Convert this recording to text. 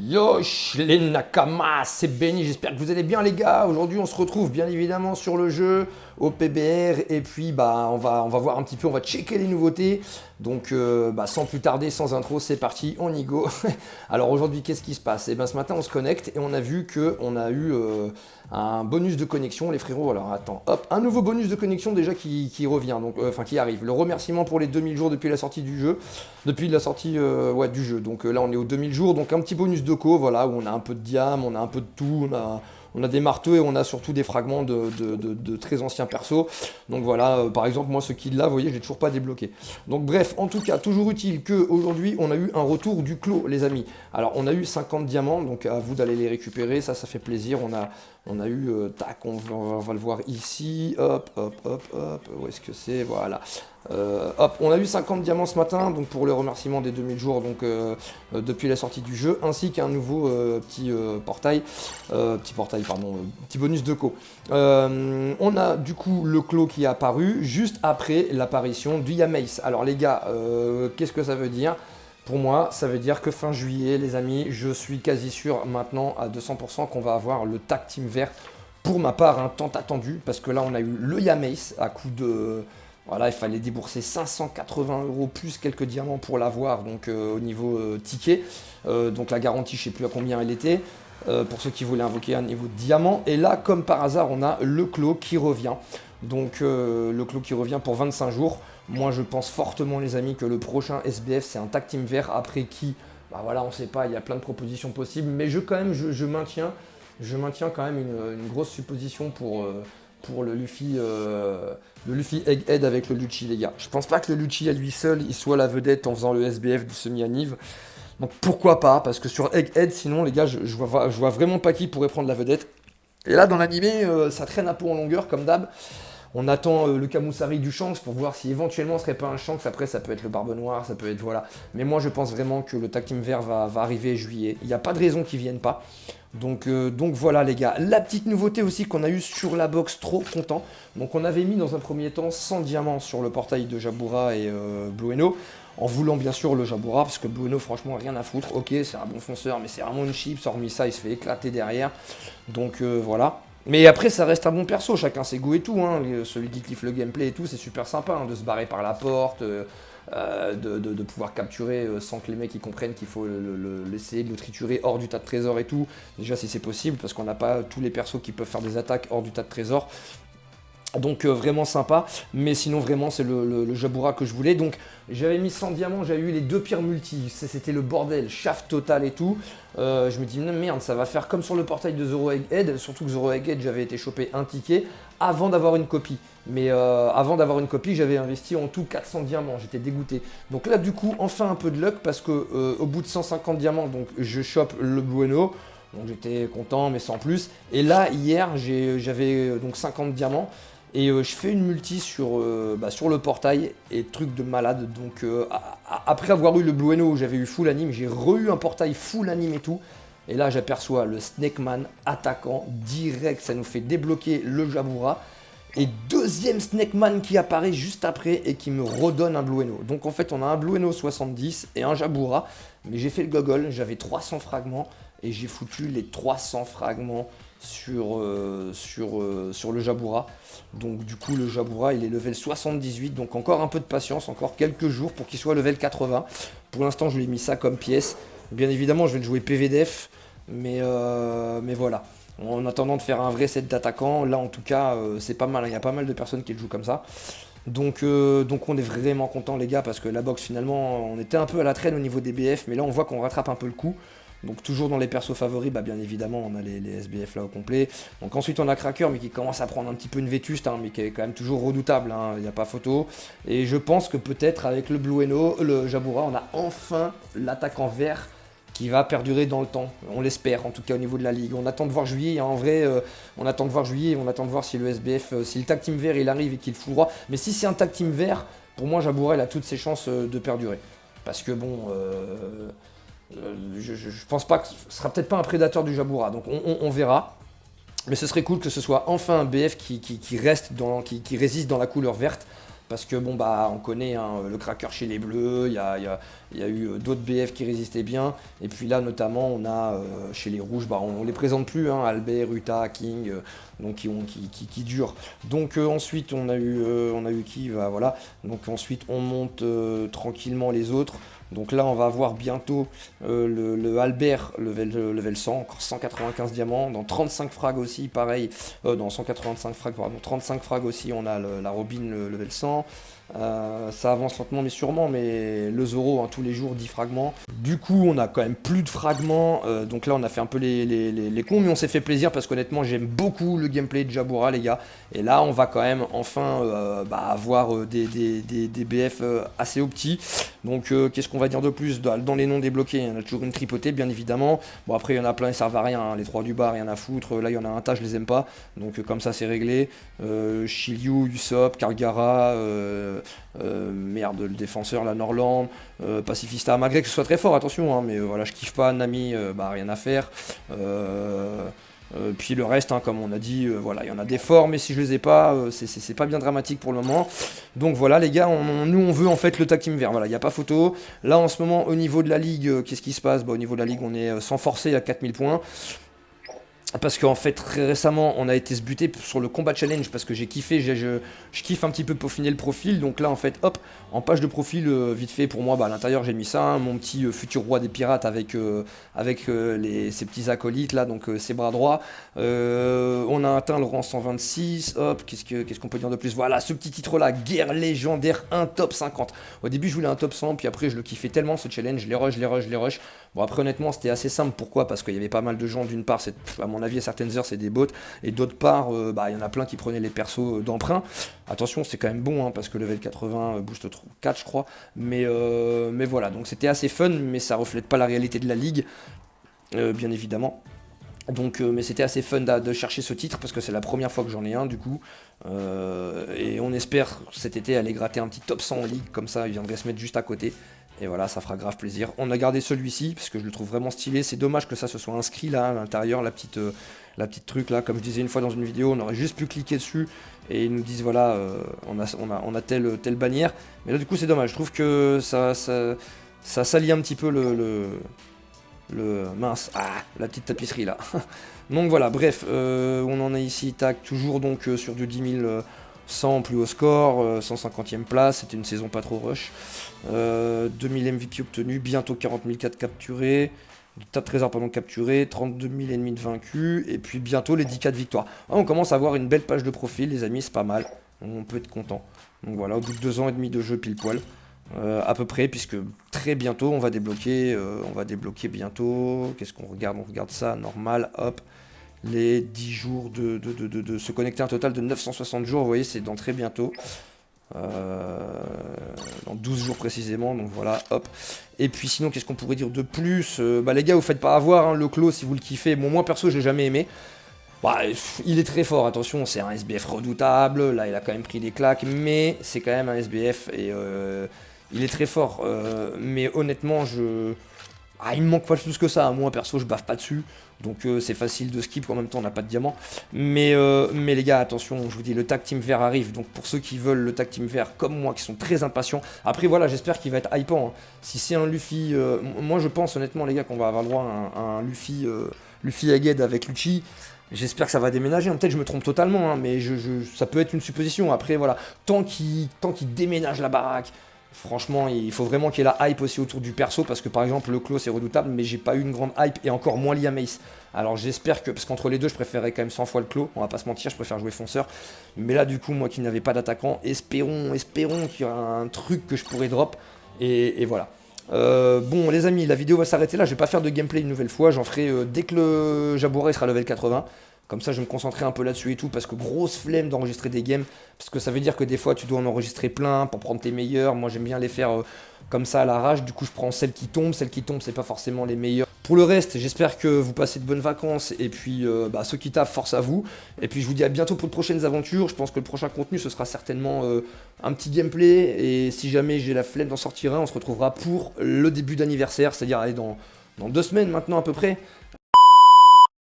Yosh les Nakamas, c'est Benny, j'espère que vous allez bien les gars. Aujourd'hui on se retrouve bien évidemment sur le jeu, au PBR, et puis on va voir un petit peu, on va checker les nouveautés. Donc sans plus tarder, sans intro, c'est parti, on y go. Alors aujourd'hui qu'est-ce qui se passe? Et bien ce matin on se connecte et on a vu qu'on a eu un bonus de connexion les frérots. Alors attends, hop, un nouveau bonus de connexion déjà qui revient, donc qui arrive. Le remerciement pour les 2000 jours depuis la sortie du jeu, depuis la sortie du jeu. Donc là on est aux 2000 jours, donc un petit bonus de co, voilà, où on a un peu de diam, on a un peu de tout, on a des marteaux et on a surtout des fragments de très anciens persos. Donc voilà, par exemple moi ce kill là, vous voyez, j'ai toujours pas débloqué. Donc bref, en tout cas, toujours utile que aujourd'hui on a eu un retour du clos les amis. Alors on a eu 50 diamants, donc à vous d'aller les récupérer, ça fait plaisir. On a eu, tac, on va le voir ici, hop, où est-ce que c'est, voilà. Hop, on a eu 50 diamants ce matin, donc pour le remerciement des 2000 jours, donc depuis la sortie du jeu, ainsi qu'un nouveau petit bonus de co. On a du coup le clos qui est apparu juste après l'apparition du Yamace. Alors les gars, qu'est-ce que ça veut dire? Pour moi, ça veut dire que fin juillet, les amis, je suis quasi sûr maintenant à 200% qu'on va avoir le tag team vert. Pour ma part, un tant attendu, parce que là, on a eu le Yamace à coup de... Voilà, il fallait débourser 580 € plus quelques diamants pour l'avoir, donc au niveau ticket. Donc la garantie, je ne sais plus à combien elle était, pour ceux qui voulaient invoquer un niveau de diamant. Et là, comme par hasard, on a le clos qui revient. Donc le clos qui revient pour 25 jours. Moi, je pense fortement, les amis, que le prochain SBF, c'est un tag team vert. Après qui, bah voilà, on ne sait pas, il y a plein de propositions possibles. Mais je maintiens quand même une grosse supposition pour le Luffy Egghead avec le Lucci, les gars. Je pense pas que le Lucci à lui seul, il soit la vedette en faisant le SBF du semi-anniv. Donc pourquoi pas? Parce que sur Egghead, sinon, les gars, je vois vraiment pas qui pourrait prendre la vedette. Et là, dans l'animé, ça traîne un peu en longueur, comme d'hab. On attend le Kamusari du Shanks pour voir si éventuellement ce serait pas un Shanks. Après, ça peut être le Barbe Noire, ça peut être voilà. Mais moi, je pense vraiment que le tag team vert va arriver juillet. Il n'y a pas de raison qu'il vienne pas. Donc voilà les gars. La petite nouveauté aussi qu'on a eu sur la box, trop content. Donc on avait mis dans un premier temps 100 diamants sur le portail de Jabura et Blueno. En voulant bien sûr le Jabura, parce que Blueno franchement rien à foutre. Ok, c'est un bon fonceur, mais c'est vraiment une chips. Hormis ça, il se fait éclater derrière. Donc voilà. Mais après, ça reste un bon perso, chacun ses goûts et tout. Hein. Celui qui kiffe le gameplay et tout, c'est super sympa de se barrer par la porte, de pouvoir capturer sans que les mecs ils comprennent qu'il faut l'essayer de le triturer hors du tas de trésors et tout. Déjà, si c'est possible, parce qu'on n'a pas tous les persos qui peuvent faire des attaques hors du tas de trésors. Donc vraiment sympa, mais sinon vraiment c'est le Jabura que je voulais. Donc j'avais mis 100 diamants, j'avais eu les deux pires multis, c'était le bordel, shaft total et tout. Je me dis merde, ça va faire comme sur le portail de Zoro Egghead, surtout que Zoro Egghead j'avais été choper un ticket avant d'avoir une copie. Mais avant d'avoir une copie, j'avais investi en tout 400 diamants, j'étais dégoûté. Donc là du coup, enfin un peu de luck parce que au bout de 150 diamants, donc je chope le Bueno. Donc j'étais content mais sans plus. Et là hier j'avais donc 50 diamants. Et je fais une multi sur le portail et truc de malade. Donc après avoir eu le Blueno où j'avais eu full anime, j'ai re-eu un portail full anime et tout. Et là j'aperçois le Snakeman attaquant direct, ça nous fait débloquer le Jabura. Et deuxième Snakeman qui apparaît juste après et qui me redonne un Blueno. Donc en fait on a un Blueno 70 et un Jabura. Mais j'ai fait le gogol, j'avais 300 fragments et j'ai foutu les 300 fragments sur le Jabura. Donc du coup le Jabura il est level 78, donc encore un peu de patience, encore quelques jours pour qu'il soit level 80. Pour l'instant je lui ai mis ça comme pièce. Bien évidemment je vais le jouer PVDF, mais voilà. En attendant de faire un vrai set d'attaquants, là en tout cas c'est pas mal, il y a pas mal de personnes qui le jouent comme ça. Donc on est vraiment content les gars, parce que la box finalement on était un peu à la traîne au niveau des BF, mais là on voit qu'on rattrape un peu le coup. Donc toujours dans les persos favoris, bien évidemment on a les SBF là au complet. Donc ensuite on a Cracker, mais qui commence à prendre un petit peu une vétuste, mais qui est quand même toujours redoutable, il n'y a pas photo. Et je pense que peut-être avec le Blueno, le Jabura, on a enfin l'attaque en vert qui va perdurer dans le temps. On l'espère en tout cas au niveau de la ligue. On attend de voir juillet, en vrai on attend de voir juillet, on attend de voir si le SBF, si le tag team vert il arrive et qu'il fout droit. Mais si c'est un tag team vert, pour moi Jabura il a toutes ses chances de perdurer. Parce que bon... je pense pas que ce sera peut-être pas un prédateur du Jabura, donc on verra. Mais ce serait cool que ce soit enfin un BF qui résiste dans la couleur verte. Parce que bon on connaît le Cracker chez les bleus, il y a Il y a eu d'autres BF qui résistaient bien. Et puis là, notamment, on a chez les rouges, bah, on les présente plus, hein, Albert, Uta, King, donc qui durent. Donc ensuite, on a eu qui, bah, voilà. Donc ensuite, on monte tranquillement les autres. Donc là, on va avoir bientôt le Albert level 100, encore 195 diamants. Dans 35 frags aussi, pareil. Dans 185 frags, pardon. 35 frags aussi, on a la Robin level 100. Ça avance lentement mais sûrement, mais le Zoro, hein, tous les jours 10 fragments. Du coup, on a quand même plus de fragments, donc là on a fait un peu les cons, mais on s'est fait plaisir parce qu'honnêtement j'aime beaucoup le gameplay de Jabura, les gars. Et là on va quand même enfin avoir des BF assez opti. Donc qu'est-ce qu'on va dire de plus? Dans les noms débloqués, il y en a toujours une tripotée bien évidemment. Bon après il y en a plein, ils servent à rien, hein. Les 3 du bas, rien à foutre. Là il y en a un tas, je les aime pas, donc comme ça c'est réglé. Shiryu, Usopp, Kargara, merde, le défenseur, la Norland, Pacifista, malgré que ce soit très fort, attention, hein, mais voilà, je kiffe pas, Nami, rien à faire. Puis le reste, hein, comme on a dit, voilà, il y en a des forts, mais si je les ai pas, c'est pas bien dramatique pour le moment. Donc voilà, les gars, nous on veut en fait le tag team vert, voilà, il n'y a pas photo. Là en ce moment, au niveau de la ligue, qu'est-ce qui se passe? Bah, au niveau de la ligue, on est sans forcer à 4000 points. Parce qu'en fait, très récemment, on a été se buter sur le combat challenge parce que j'ai kiffé, je kiffe un petit peu peaufiner le profil. Donc là, en fait, hop, en page de profil, vite fait, pour moi, bah, à l'intérieur, j'ai mis ça, hein, mon petit futur roi des pirates avec ses petits acolytes, là, donc ses bras droits. On a atteint le rang 126, hop, qu'est-ce qu'on peut dire de plus? Voilà, ce petit titre-là, guerre légendaire, un top 50. Au début, je voulais un top 100, puis après, je le kiffais tellement, ce challenge, les rush. Bon, après, honnêtement, c'était assez simple. Pourquoi? Parce qu'il y avait pas mal de gens, d'une part, à mon avis, à certaines heures, c'est des bots, et d'autre part, il y en a plein qui prenaient les persos d'emprunt. Attention, c'est quand même bon, hein, parce que level 80 boost 4, je crois. Mais voilà, donc c'était assez fun, mais ça reflète pas la réalité de la ligue, bien évidemment. Donc, mais c'était assez fun de chercher ce titre, parce que c'est la première fois que j'en ai un, du coup. Et on espère, cet été, aller gratter un petit top 100 en ligue, comme ça, il viendrait se mettre juste à côté. Et voilà, ça fera grave plaisir. On a gardé celui-ci, parce que je le trouve vraiment stylé. C'est dommage que ça se soit inscrit là, à l'intérieur, la petite truc là. Comme je disais une fois dans une vidéo, on aurait juste pu cliquer dessus, et ils nous disent, voilà, on a telle bannière. Mais là, du coup, c'est dommage. Je trouve que ça salit un petit peu mince, la petite tapisserie là. Donc voilà, bref, on en est ici, tac, toujours donc sur du 10 100 plus haut score, 150e place, c'était une saison pas trop rush. 2000 MVP obtenus, bientôt 40 000 4 capturés, tas de trésors pardon capturés, 32 000 ennemis de vaincus, et puis bientôt les 10 4 victoires. On commence à avoir une belle page de profil, les amis, c'est pas mal, on peut être content. Donc voilà, au bout de 2 ans et demi de jeu pile poil. À peu près, puisque très bientôt on va débloquer bientôt, qu'est-ce qu'on regarde? On regarde ça, normal, hop, les 10 jours de se connecter, un total de 960 jours, vous voyez, c'est dans très bientôt, dans 12 jours précisément, donc voilà, hop. Et puis sinon, qu'est-ce qu'on pourrait dire de plus? Les gars, vous faites pas avoir, hein, le Claw si vous le kiffez. Bon, moi perso, je l'ai jamais aimé. Il est très fort, attention, c'est un SBF redoutable, là il a quand même pris des claques, mais c'est quand même un SBF, et il est très fort, mais honnêtement, il me manque pas plus que ça. Moi perso, je baffe pas dessus, donc c'est facile de skip. En même temps, on n'a pas de diamant. Mais les gars, attention, je vous dis, le tag team vert arrive. Donc pour ceux qui veulent le tag team vert comme moi, qui sont très impatients. Après voilà, j'espère qu'il va être hypant, hein. Si c'est un Luffy, moi je pense honnêtement les gars qu'on va avoir le droit à un Luffy Egghead avec Lucci. J'espère que ça va déménager, peut-être je me trompe totalement, hein, mais ça peut être une supposition. Après voilà, tant qu'il déménage la baraque, franchement, il faut vraiment qu'il y ait la hype aussi autour du perso, parce que par exemple le Claw c'est redoutable, mais j'ai pas eu une grande hype, et encore moins Liam Ace. Alors j'espère que, parce qu'entre les deux je préférais quand même 100 fois le Claw, on va pas se mentir, je préfère jouer fonceur. Mais là du coup, moi qui n'avais pas d'attaquant, espérons qu'il y aura un truc que je pourrais drop, et voilà. Bon les amis, la vidéo va s'arrêter là, je vais pas faire de gameplay une nouvelle fois, j'en ferai dès que le Jabura sera level 80. Comme ça, je vais me concentrer un peu là-dessus et tout, parce que grosse flemme d'enregistrer des games, parce que ça veut dire que des fois, tu dois en enregistrer plein pour prendre tes meilleurs. Moi, j'aime bien les faire comme ça à l'arrache. Du coup, je prends celles qui tombent. Celles qui tombent, c'est pas forcément les meilleures. Pour le reste, j'espère que vous passez de bonnes vacances. Et puis, ceux qui taffent, force à vous. Et puis, je vous dis à bientôt pour de prochaines aventures. Je pense que le prochain contenu, ce sera certainement un petit gameplay. Et si jamais j'ai la flemme d'en sortir un, on se retrouvera pour le début d'anniversaire, c'est-à-dire aller dans 2 semaines maintenant à peu près.